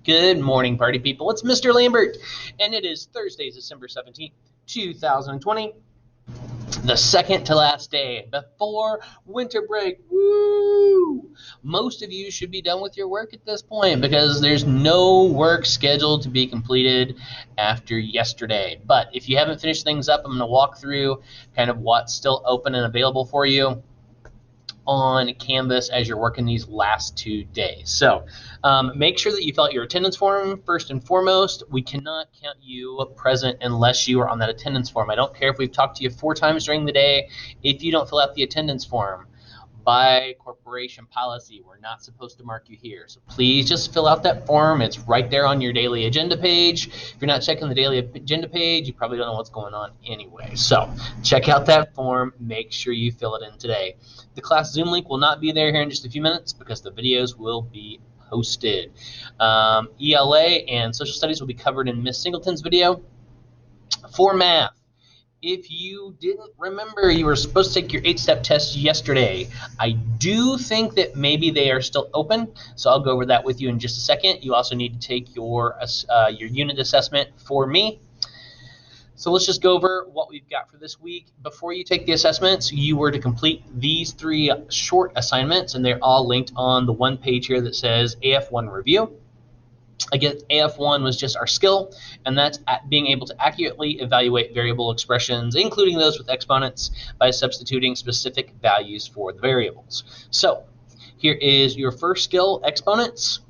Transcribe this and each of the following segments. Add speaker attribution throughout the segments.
Speaker 1: Good morning, party people. It's Mr. Lambert, and it is Thursday, December 17th, 2020, the second to last day before winter break. Woo! Most of you should be done with your work at this point because there's no work scheduled to be completed after yesterday. But if you haven't finished things up, I'm going to walk through kind of what's still open and available for you on Canvas as you're working these last 2 days. So make sure that you fill out your attendance form first and foremost. We cannot count you present unless you are on that attendance form. I don't care if we've talked to you 4 times during the day. If you don't fill out the attendance form, by corporation policy, we're not supposed to mark you here. So please just fill out that form. It's right there on your daily agenda page. If you're not checking the daily agenda page, you probably don't know what's going on anyway. So check out that form. Make sure you fill it in today. The class Zoom link will not be there here in just a few minutes because the videos will be posted. ELA and social studies will be covered in Miss Singleton's video. For math, if you didn't remember, you were supposed to take your 8-step test yesterday. I do think that maybe they are still open, so I'll go over that with you in just a second. You also need to take your unit assessment for me. So let's just go over what we've got for this week. Before you take the assessments, you were to complete these 3 short assignments, and they're all linked on the one page here that says AF1 Review. Again, AF1 was just our skill, and that's at being able to accurately evaluate variable expressions, including those with exponents, by substituting specific values for the variables. So here is your first skill, exponents.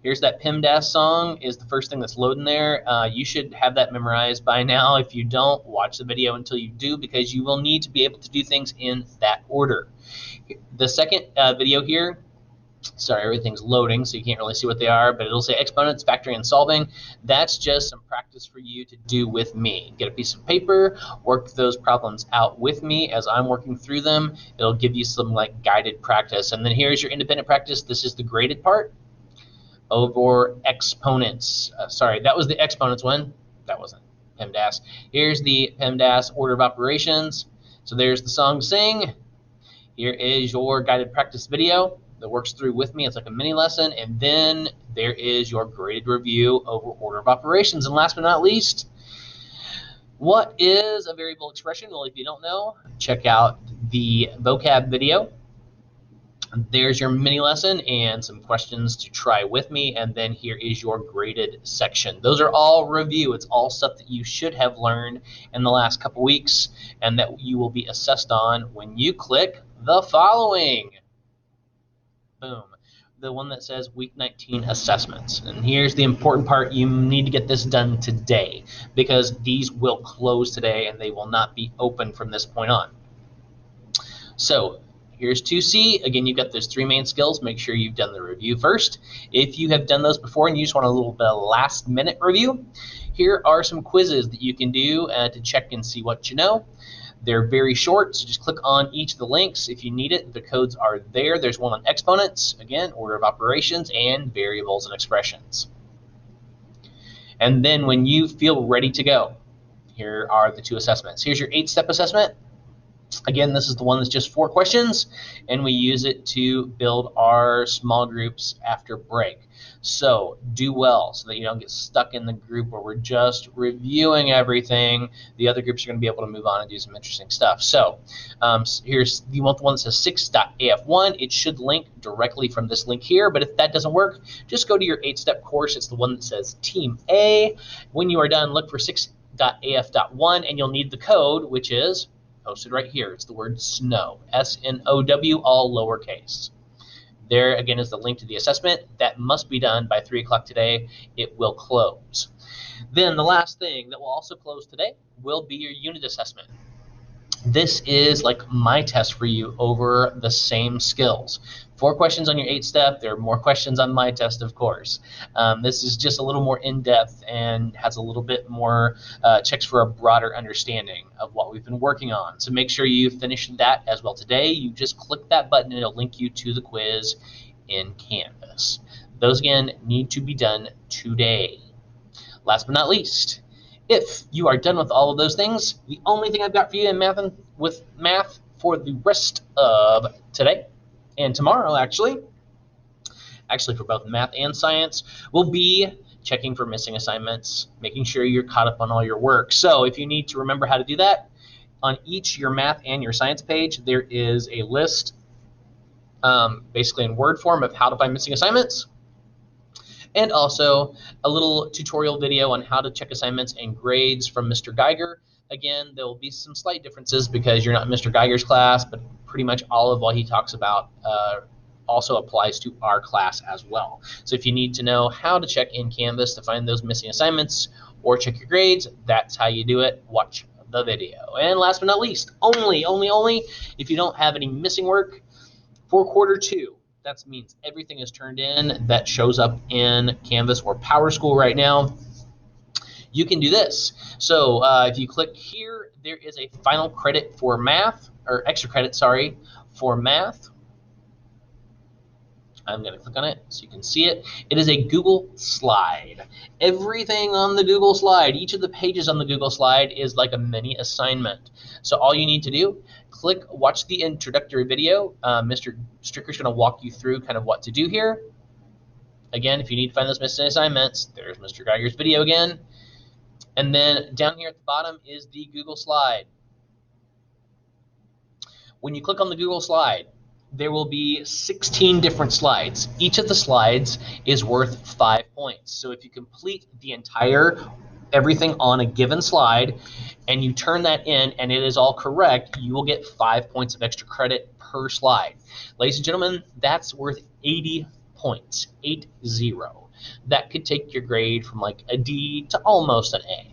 Speaker 1: Here's that PEMDAS song is the first thing that's loading there. You should have that memorized by now. If you don't, watch the video until you do, because you will need to be able to do things in that order. The second video here, sorry, everything's loading, so you can't really see what they are, but it'll say exponents, factoring, and solving. That's just some practice for you to do with me. Get a piece of paper, work those problems out with me as I'm working through them. It'll give you some like guided practice. And then here's your independent practice. This is the graded part over exponents. Sorry, that was the exponents one. That wasn't PEMDAS. Here's the PEMDAS order of operations. So there's the song to sing. Here is your guided practice video that works through with me. It's like a mini lesson. And then there is your graded review over order of operations. And last but not least, what is a variable expression? Well, if you don't know, check out the vocab video. There's your mini lesson and some questions to try with me. And then here is your graded section. Those are all review. It's all stuff that you should have learned in the last couple weeks and that you will be assessed on when you click the following. Boom. The one that says week 19 assessments. And here's the important part. You need to get this done today because these will close today and they will not be open from this point on. So here's 2C. Again, you've got those 3 main skills. Make sure you've done the review first. If you have done those before and you just want a little bit of last minute review, here are some quizzes that you can do to check and see what you know. They're very short, so just click on each of the links if you need it. The codes are there. There's one on exponents, again, order of operations, and variables and expressions. And then when you feel ready to go, here are the 2 assessments. Here's your 8-step assessment. Again, this is the one that's just 4 questions, and we use it to build our small groups after break. So do well so that you don't get stuck in the group where we're just reviewing everything. The other groups are going to be able to move on and do some interesting stuff. So here's, you want the one that says 6.af1. It should link directly from this link here, but if that doesn't work, just go to your 8-step course. It's the one that says Team A. When you are done, look for 6.af.1, and you'll need the code, which is posted right here. It's the word SNOW, S-N-O-W, all lowercase. There again is the link to the assessment. That must be done by 3 o'clock today. It will close. Then the last thing that will also close today will be your unit assessment. This is like my test for you over the same skills. 4 questions on your 8-step. There are more questions on my test, of course. This is just a little more in-depth and has a little bit more checks for a broader understanding of what we've been working on. So make sure you finish that as well today. You just click that button and it'll link you to the quiz in Canvas. Those, again, need to be done today. Last but not least, if you are done with all of those things, the only thing I've got for you in math for the rest of today and tomorrow, actually, actually for both math and science, will be checking for missing assignments, making sure you're caught up on all your work. So if you need to remember how to do that, on each your math and your science page, there is a list, basically in Word form, of how to find missing assignments, and also a little tutorial video on how to check assignments and grades from Mr. Geiger. Again, there will be some slight differences because you're not in Mr. Geiger's class, but pretty much all of what he talks about also applies to our class as well. So if you need to know how to check in Canvas to find those missing assignments or check your grades, that's how you do it. Watch the video. And last but not least, only if you don't have any missing work for quarter 2, that means everything is turned in that shows up in Canvas or PowerSchool right now, you can do this. So if you click here, there is a final credit for math, or extra credit, sorry, for math. I'm going to click on it so you can see it. It is a Google slide. Everything on the Google slide, each of the pages on the Google slide is like a mini assignment. So all you need to do, watch the introductory video. Mr. Stricker's going to walk you through kind of what to do here. Again, if you need to find those missing assignments, there's Mr. Geiger's video again. And then down here at the bottom is the Google slide. When you click on the Google slide, there will be 16 different slides. Each of the slides is worth 5 points. So if you complete the entire everything on a given slide and you turn that in and it is all correct, you will get 5 points of extra credit per slide. Ladies and gentlemen, that's worth 80 points, 80. That could take your grade from like a D to almost an A.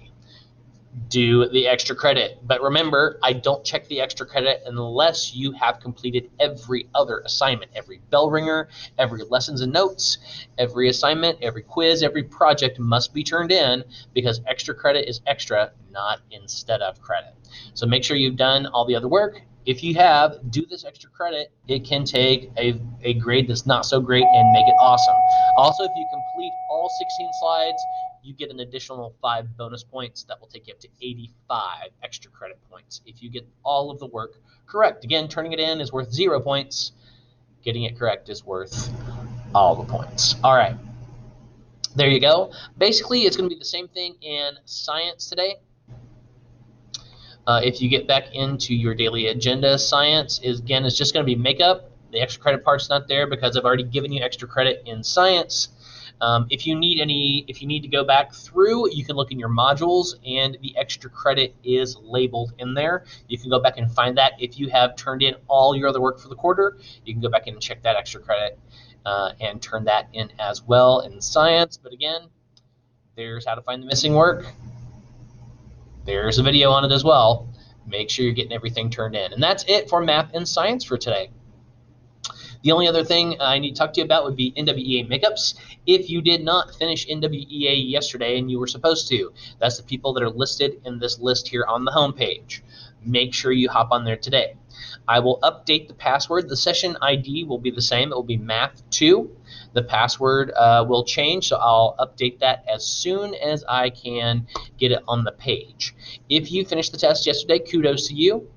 Speaker 1: Do the extra credit. But remember, I don't check the extra credit unless you have completed every other assignment, every bell ringer, every lessons and notes, every assignment, every quiz, every project must be turned in, because extra credit is extra, not instead of credit. So make sure you've done all the other work. If you have, do this extra credit. It can take a grade that's not so great and make it awesome. Also, if you complete all 16 slides, you get an additional 5 bonus points that will take you up to 85 extra credit points if you get all of the work correct. Again, turning it in is worth 0 points. Getting it correct is worth all the points. All right. There you go. Basically, it's going to be the same thing in science today. If you get back into your daily agenda, science is just going to be makeup. The extra credit part's not there because I've already given you extra credit in science. If you need to go back through, you can look in your modules, and the extra credit is labeled in there. You can go back and find that. If you have turned in all your other work for the quarter, you can go back in and check that extra credit and turn that in as well in science. But again, there's how to find the missing work. There's a video on it as well. Make sure you're getting everything turned in. And that's it for math and science for today. The only other thing I need to talk to you about would be NWEA makeups. If you did not finish NWEA yesterday and you were supposed to, that's the people that are listed in this list here on the home page. Make sure you hop on there today. I will update the password. The session ID will be the same. It will be math2. The password will change, so I'll update that as soon as I can get it on the page. If you finished the test yesterday, kudos to you.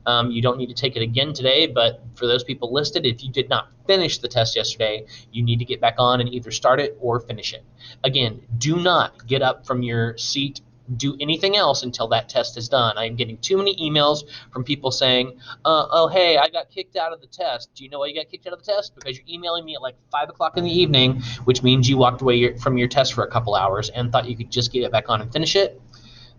Speaker 1: You don't need to take it again today, but for those people listed, if you did not finish the test yesterday, you need to get back on and either start it or finish it. Again, do not get up from your seat, do anything else until that test is done. I'm getting too many emails from people saying, oh, hey, I got kicked out of the test. Do you know why you got kicked out of the test? Because you're emailing me at like 5 o'clock in the evening, which means you walked away from your test for a couple hours and thought you could just get it back on and finish it.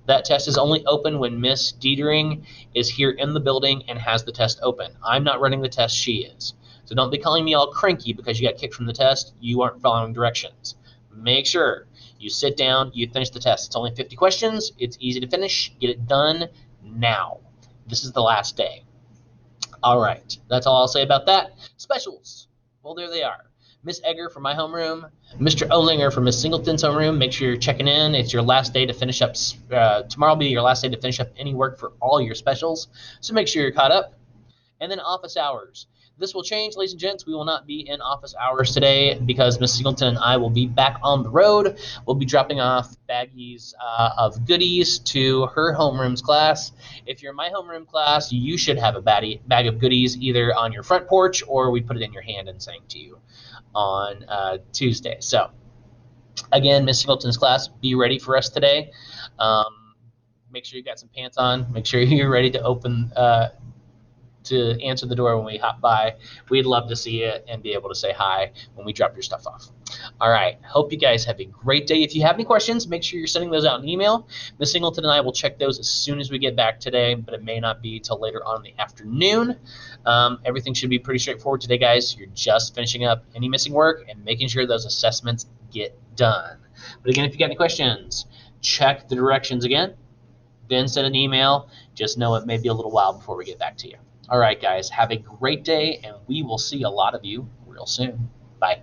Speaker 1: That test is only open when Miss Dietering is here in the building and has the test open. I'm not running the test, she is. So don't be calling me all cranky because you got kicked from the test. You aren't following directions. Make sure you sit down, you finish the test. It's only 50 questions. It's easy to finish. Get it done now. This is the last day. All right. That's all I'll say about that. Specials. Well, there they are. Miss Egger from my homeroom, Mr. Olinger from Miss Singleton's homeroom. Make sure you're checking in. It's your last day to finish up. Tomorrow will be your last day to finish up any work for all your specials. So make sure you're caught up. And then office hours. This will change, ladies and gents. We will not be in office hours today because Miss Singleton and I will be back on the road. We'll be dropping off baggies of goodies to her homeroom's class. If you're in my homeroom class, you should have a bag of goodies either on your front porch or we put it in your hand and sang to you on Tuesday. So, again, Miss Singleton's class, be ready for us today. Make sure you got some pants on. Make sure you're ready to open to answer the door when we hop by. We'd love to see you and be able to say hi when we drop your stuff off. All right. Hope you guys have a great day. If you have any questions, make sure you're sending those out in email. Miss Singleton and I will check those as soon as we get back today, but it may not be till later on in the afternoon. Everything should be pretty straightforward today, guys. You're just finishing up any missing work and making sure those assessments get done. But again, if you got any questions, check the directions again, then send an email. Just know it may be a little while before we get back to you. All right, guys, have a great day, and we will see a lot of you real soon. Bye.